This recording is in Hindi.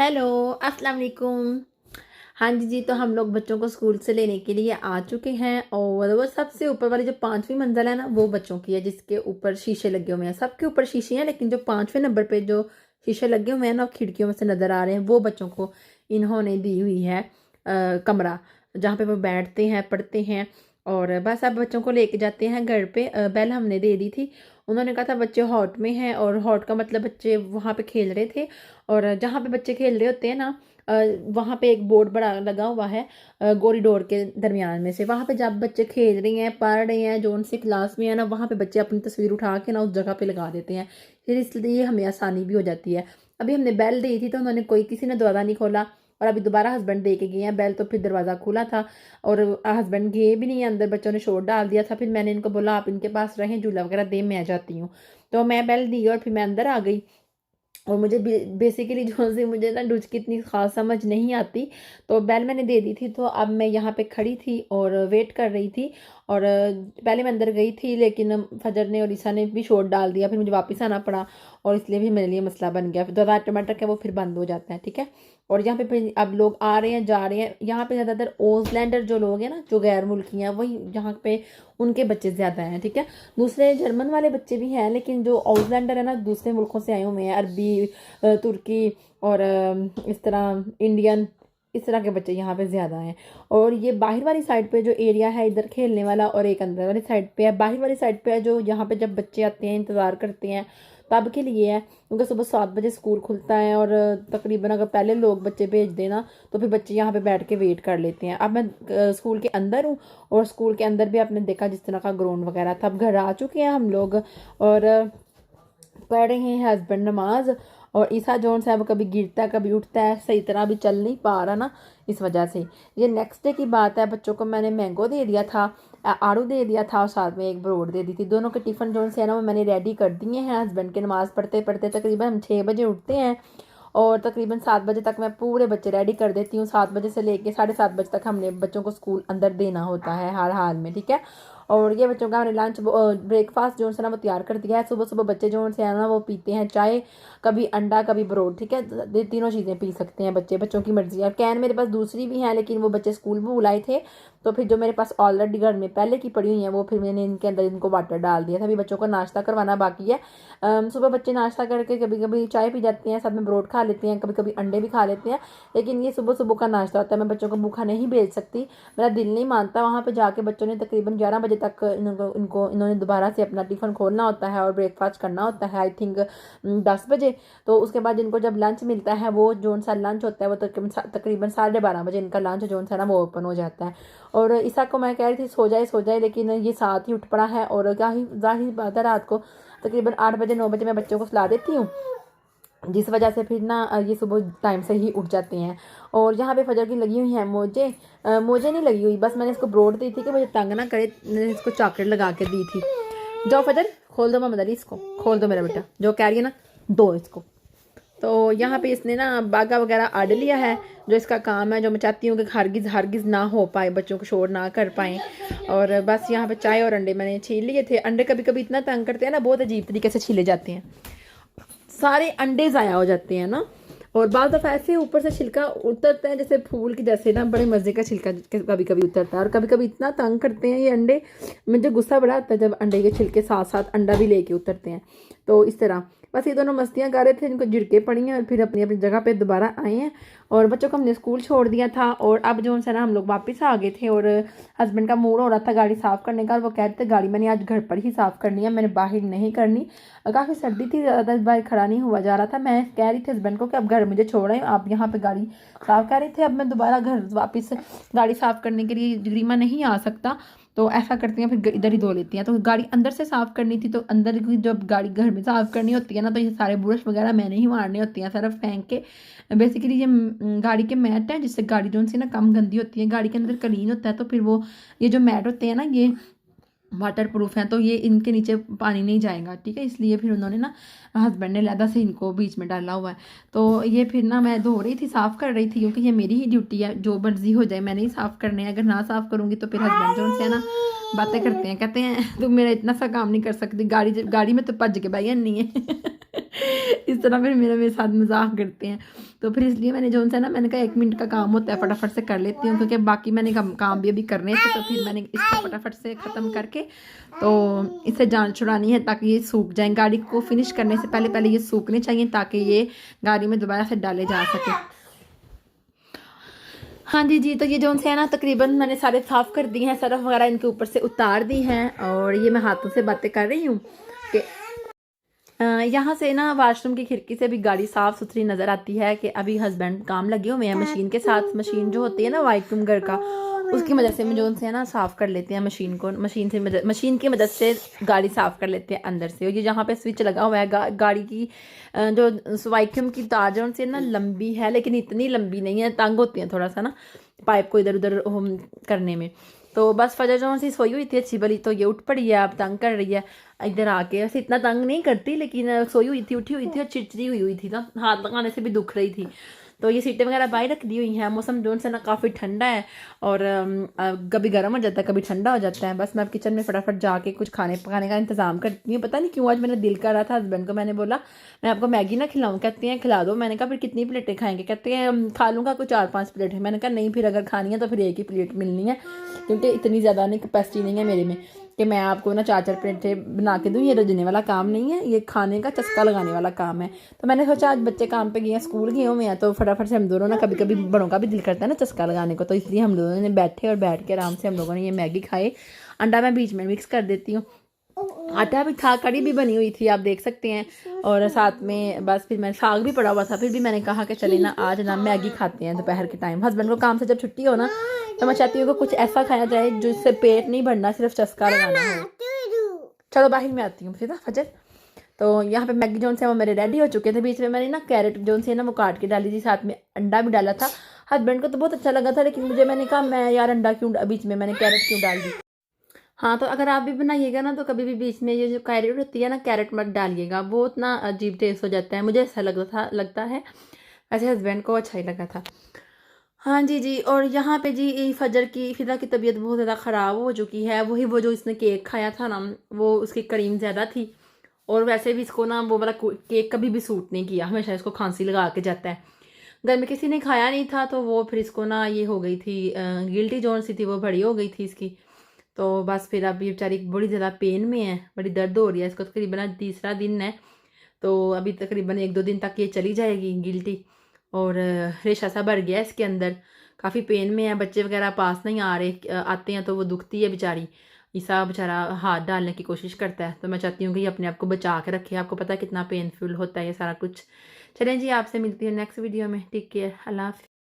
हेलो, अस्सलाम वालेकुम। हाँ जी, तो हम लोग बच्चों को स्कूल से लेने के लिए आ चुके हैं और वो सबसे ऊपर वाली जो 5वीं मंजिल है ना, वो बच्चों की है, जिसके ऊपर शीशे लगे हुए हैं। सबके ऊपर शीशे हैं, लेकिन जो 5वें नंबर पे जो शीशे लगे हुए हैं ना, खिड़कियों में से नज़र आ रहे हैं, वो बच्चों को इन्होंने दी हुई है कमरा, जहाँ पे वो बैठते हैं, पढ़ते हैं। और बस अब बच्चों को लेके जाते हैं घर पे। बेल हमने दे दी थी। उन्होंने कहा था बच्चे हॉट में हैं, और हॉट का मतलब बच्चे वहाँ पे खेल रहे थे। और जहाँ पे बच्चे खेल रहे होते हैं ना, वहाँ पे एक बोर्ड बड़ा लगा हुआ है कॉरिडोर के दरमियान में से। वहाँ पे जब बच्चे खेल रहे हैं, पढ़ रहे हैं, जो उनसे क्लास में है ना, वहाँ पे बच्चे अपनी तस्वीर उठा के ना उस जगह पे लगा देते हैं। फिर इसलिए हमें आसानी भी हो जाती है। अभी हमने बेल दी थी तो उन्होंने किसी ने दरवाज़ा नहीं खोला, और अभी दोबारा हस्बैंड दे के गए हैं बेल, तो फिर दरवाज़ा खुला था और हस्बैंड गए भी नहीं है अंदर। बच्चों ने शोर डाल दिया था। फिर मैंने इनको बोला आप इनके पास रहें, झूला वगैरह दे, मैं जाती हूँ। तो मैं बेल दी और फिर मैं अंदर आ गई। और मुझे बेसिकली जो से मुझे ना डुच की इतनी ख़ास समझ नहीं आती, तो बेल मैंने दे दी थी। तो अब मैं यहाँ पे खड़ी थी और वेट कर रही थी। और पहले मैं अंदर गई थी, लेकिन फजर ने और ईसा ने भी शोर डाल दिया, फिर मुझे वापस आना पड़ा, और इसलिए भी मेरे लिए मसला बन गया। फिर ज़्यादा टमाटर का वो फिर बंद हो जाता है, ठीक है। और यहाँ पे फिर अब लोग आ रहे हैं, जा रहे हैं। यहाँ पे ज़्यादातर ओजलैंडर जो लोग हैं ना, जो गैर मुल्की हैं, वही यहाँ पे उनके बच्चे ज़्यादा हैं, ठीक है। दूसरे जर्मन वाले बच्चे भी हैं, लेकिन जो आउसलैंडर है ना, दूसरे मुल्कों से आए हुए हैं, अरबी, तुर्की और इस तरह इंडियन, इस तरह के बच्चे यहाँ पे ज़्यादा हैं। और ये बाहर वाली साइड पे जो एरिया है इधर खेलने वाला, और एक अंदर वाली साइड पे है। बाहर वाली साइड पे है जो यहाँ पे जब बच्चे आते हैं, इंतज़ार करते हैं, तब के लिए है, क्योंकि सुबह 7 बजे स्कूल खुलता है। और तकरीबन अगर पहले लोग बच्चे भेज देना, तो फिर बच्चे यहाँ पे बैठ के वेट कर लेते हैं। अब मैं स्कूल के अंदर हूँ, और स्कूल के अंदर भी आपने देखा जिस तरह का ग्राउंड वगैरह था। अब घर आ चुके हैं हम लोग, और पढ़ रहे हैं हस्बैंड नमाज। और ईसा जोन साहब कभी गिरता है, कभी उठता है, सही तरह भी चल नहीं पा रहा ना, इस वजह से। ये नेक्स्ट डे की बात है। बच्चों को मैंने मैंगो दे दिया था, आड़ू दे दिया था, और साथ में एक ब्रोड दे दी थी। दोनों के टिफ़िन जोन से है ना, वो मैंने रेडी कर दिए हैं। हस्बैंड के नमाज़ पढ़ते पढ़ते तकरीबन हम 6 बजे उठते हैं, और तकरीबन 7 बजे तक मैं पूरे बच्चे रेडी कर देती हूँ। 7 बजे से लेके 7:30 बजे तक हमने बच्चों को स्कूल अंदर देना होता है हर हाल में, ठीक है। और ये बच्चों का हमने लंच ब्रेकफास्ट जो है ना वो तैयार कर दिया है। सुबह सुबह बच्चे जो से है ना वो पीते हैं चाय, कभी अंडा, कभी ब्रोड, ठीक है। तीनों चीज़ें पी सकते हैं बच्चे, बच्चों की मर्जी है। कैन मेरे पास दूसरी भी है, लेकिन वो बच्चे स्कूल में बुलाए थे, तो फिर जो मेरे पास ऑलरेडी घर में पहले की पड़ी हुई है, वो फिर मैंने इनके अंदर इनको वाटर डाल दिया था। अभी बच्चों को नाश्ता करवाना बाकी है। सुबह बच्चे नाश्ता करके कभी कभी चाय पी जाते हैं, साथ में ब्रोड खा लेते हैं, कभी कभी अंडे भी खा लेते हैं। लेकिन ये सुबह सुबह का नाश्ता होता है, मैं बच्चों को भूखा नहीं भेज सकती, मेरा दिल नहीं मानता। वहाँ पे जाके बच्चों ने तकरीबन 11 बजे तक इन्होंने दोबारा से अपना टिफ़िन खोलना होता है और ब्रेकफास्ट करना होता है, आई थिंक 10 बजे। तो उसके बाद इनको जब लंच मिलता है, वो जोन सा लंच होता है, वो तकरीबन 12:30 बजे इनका लंच जोन सा ना वो ओपन हो जाता है। और ईसा को मैं कह रही थी सो जाए सो जाए, लेकिन ये साथ ही उठ पड़ा है। और जाहिर बात है, रात को तकरीबन 8 बजे 9 बजे मैं बच्चों को सुला देती हूँ, जिस वजह से फिर ना ये सुबह टाइम से ही उठ जाते हैं। और यहाँ पे फजर की लगी हुई है मोजे, मोजे नहीं लगी हुई, बस मैंने इसको ब्रोड दी थी कि मुझे तंग ना करे, मैंने इसको चॉकलेट लगा के दी थी। जाओ फजर, खोल दो मम्मा दादी, इसको खोल दो मेरा बेटा, जो कह रही है ना, दो इसको। तो यहाँ पे इसने ना बागा वगैरह आड़ लिया है, जो इसका काम है, जो मैं चाहती हूँ कि हरगिज़ हरगिज़ ना हो पाए, बच्चों को शोर ना कर पाएँ। और बस यहाँ पे चाय और अंडे मैंने छील लिए थे। अंडे कभी कभी इतना तंग करते हैं ना, बहुत अजीब तरीके से छीले जाते हैं, सारे अंडे ज़ाया हो जाते हैं ना। और बाद दफ़ा ऐसे ऊपर से छिलका उतरता है जैसे फूल की जैसे ना, बड़े मज़े का छिलका कभी कभी उतरता है। और कभी कभी इतना तंग करते हैं ये अंडे, मुझे गुस्सा बड़ा आता है जब अंडे के छिलके साथ साथ अंडा भी लेके उतरते हैं। तो इस तरह बस ये दोनों मस्तियाँ कर रहे थे, इनको झिड़के पड़ी हैं, और फिर अपनी अपनी जगह पे दोबारा आए हैं। और बच्चों को हमने स्कूल छोड़ दिया था, और अब जो है ना हम लोग वापस आ गए थे। और हस्बैंड का मूड हो रहा था गाड़ी साफ़ करने का, और वो कह रहे थे गाड़ी मैंने आज घर पर ही साफ़ करनी है, मैंने बाहर नहीं करनी। काफ़ी सर्दी थी, ज़्यादा बाहर खड़ा नहीं हुआ जा रहा था। मैं कह रही थी हस्बैंड को कि अब घर मुझे छोड़ रहे हैं, आप यहाँ पे गाड़ी साफ़ कर रहे थे, अब मैं दोबारा घर वापस गाड़ी साफ़ करने के लिए जरीमा नहीं आ सकता। तो ऐसा करती हैं, फिर इधर ही धो लेती हैं। तो गाड़ी अंदर से साफ़ करनी थी, तो अंदर की जब गाड़ी घर में साफ़ करनी होती है ना, तो ये सारे ब्रश वगैरह मैंने ही मारने होती हैं, सिर्फ फेंक के। बेसिकली ये गाड़ी के मैट हैं, जिससे गाड़ी जो सी ना कम गंदी होती है, गाड़ी के अंदर क्लीन होता है। तो फिर वो ये जो मैट होते हैं ना, ये वाटर प्रूफ हैं, तो ये इनके नीचे पानी नहीं जाएगा, ठीक है। इसलिए फिर उन्होंने ना, हस्बैंड ने लहदा से इनको बीच में डाला हुआ है। तो ये फिर ना मैं धो रही थी, साफ़ कर रही थी, क्योंकि ये मेरी ही ड्यूटी है, जो मर्जी हो जाए मैंने ही साफ़ करने हैं। अगर ना साफ़ करूँगी तो फिर हस्बैंड जो उनसे है ना बातें करते हैं, कहते हैं तुम मेरा इतना सा काम नहीं कर सकती, गाड़ी में तो भज के भाई नहीं है इस तरह फिर मेरे साथ मजाक करते हैं। तो फिर इसलिए मैंने जो है ना, मैंने कहा 1 मिनट का काम होता है, फटाफट से कर लेती हूँ, क्योंकि बाकी मैंने काम भी अभी करने थे। तो फिर मैंने इसको फटाफट से ख़त्म करके तो इससे जान छुड़ानी है, ताकि ये सूख जाए। गाड़ी को फिनिश करने से पहले पहले ये सूखने चाहिए, ताकि ये गाड़ी में दोबारा से डाले जा सके। हाँ जी, तो ये जो है ना, तकरीबन मैंने सारे साफ़ कर दिए हैं, सरफ वगैरह इनके ऊपर से उतार दी हैं। और ये मैं हाथों से बातें कर रही हूँ कि यहाँ से ना वाशरूम की खिड़की से भी गाड़ी साफ़ सुथरी नज़र आती है कि अभी हस्बैंड काम लगे हुए हैं मशीन के साथ। मशीन जो होती है ना वैक्यूम घर का, उसकी मदद से जो है ना साफ़ कर लेते हैं मशीन को। मशीन की मदद से गाड़ी साफ़ कर लेते हैं अंदर से। और ये जहाँ पे स्विच लगा हुआ है गाड़ी की, जो वैक्यूम की तार जो से ना लंबी है, लेकिन इतनी लंबी नहीं है, तंग होती है थोड़ा सा ना पाइप को इधर उधर करने में। तो बस फजर जो सी सोई हुई थी अच्छी भली, तो ये उठ पड़ी है, अब तंग कर रही है इधर आके। वैसे इतना तंग नहीं करती, लेकिन सोई हुई थी, उठी हुई थी और चिड़चिड़ी हुई थी ना, हाथ लगाने से भी दुख रही थी। तो ये सीटें वगैरह बाहर रख दी हुई हैं। मौसम जो से ना काफ़ी ठंडा है, और कभी गर्म हो जाता है, कभी ठंडा हो जाता है। बस मैं अब किचन में फटाफट जाके कुछ खाने पकाने का इंतज़ाम करती हूँ। पता नहीं क्यों आज मेरा दिल कर रहा था, हस्बैंड को मैंने बोला मैं आपको मैगी ना खिलाऊँ, कहते हैं खिला दो। मैंने कहा फिर कितनी प्लेटें खाएंगे, कहते हैं खा लूँगा कुछ 4-5 प्लेट है। मैंने कहा नहीं, फिर अगर खानी है तो फिर एक ही प्लेट मिलनी है, क्योंकि इतनी ज़्यादा नहीं कैपेसिटी नहीं है मेरे में कि मैं आपको ना 4-4 प्लेटें बना के दूँ। ये रजने वाला काम नहीं है, ये खाने का चस्का लगाने वाला काम है। तो मैंने सोचा आज बच्चे काम पे गए हैं, स्कूल गए हुए हैं, तो फटाफट से हम दोनों ना, कभी कभी बड़ों का भी दिल करता है ना चस्का लगाने को, तो इसलिए हम दोनों ने बैठ के आराम से हम लोगों ने ये मैगी खाए। अंडा मैं बीच में मिक्स कर देती हूँ, आटा भी था, कड़ी भी बनी हुई थी, आप देख सकते हैं। और साथ में बस फिर मैं साग भी पड़ा हुआ था, फिर भी मैंने कहा कि चले ना आज ना मैगी खाते हैं दोपहर के टाइम। हस्बैंड को काम से जब छुट्टी हो ना, तो मैं चाहती हूँ कि कुछ ऐसा खाया जाए जिससे पेट नहीं भरना, सिर्फ चस्का लगाना हो। चलो बाहर में आती हूँ फिर फजर। तो यहाँ पे मैगी जोन से वो मेरे रेडी हो चुके थे। बीच में मैंने ना कैरेट जोन से ना वो काट के डाली थी, साथ में अंडा भी डाला था। हस्बैंड को तो बहुत अच्छा लगा था, लेकिन मैंने कहा मैं यार अंडा क्यों, बीच में मैंने कैरेट क्यों डाल दी। हाँ, तो अगर आप भी बनाइएगा ना, तो कभी भी बीच में ये जो कैरेट होती है ना, कैरेट मत डालिएगा, बहुत ना अजीब टेस्ट हो जाता है। मुझे ऐसा लगता है, वैसे हस्बैंड को अच्छा ही लगा था। हाँ जी। और यहाँ पे जी फजर की फिदा की तबीयत बहुत ज़्यादा ख़राब हो चुकी है। वही वो जो इसने केक खाया था ना, वो उसकी क्रीम ज़्यादा थी। और वैसे भी इसको ना वो वाला केक कभी भी सूट नहीं किया, हमेशा इसको खांसी लगा के जाता है। घर में किसी ने खाया नहीं था, तो वो फिर इसको ना ये हो गई थी, गिल्टी जोन सी थी, वो बड़ी हो गई थी इसकी। तो बस फिर अब ये बेचारी बड़ी ज़्यादा पेन में है, बड़ी दर्द हो रही है इसको। तकरीबन आज तीसरा दिन है, तो अभी तकरीबन 1-2 दिन तक ये चली जाएगी गिल्टी। और रेशा सा भर गया इसके अंदर, काफ़ी पेन में है। बच्चे वगैरह पास नहीं आ रहे, आते हैं तो वो दुखती है बेचारी। ईसा बेचारा हाथ डालने की कोशिश करता है, तो मैं चाहती हूँ कि ये अपने आप को बचा के रखे। आपको पता है कितना पेनफुल होता है ये सारा कुछ। चलें जी, आपसे मिलती हूँ नेक्स्ट वीडियो में। टेक केयर, अल्लाह हाफ़िज़।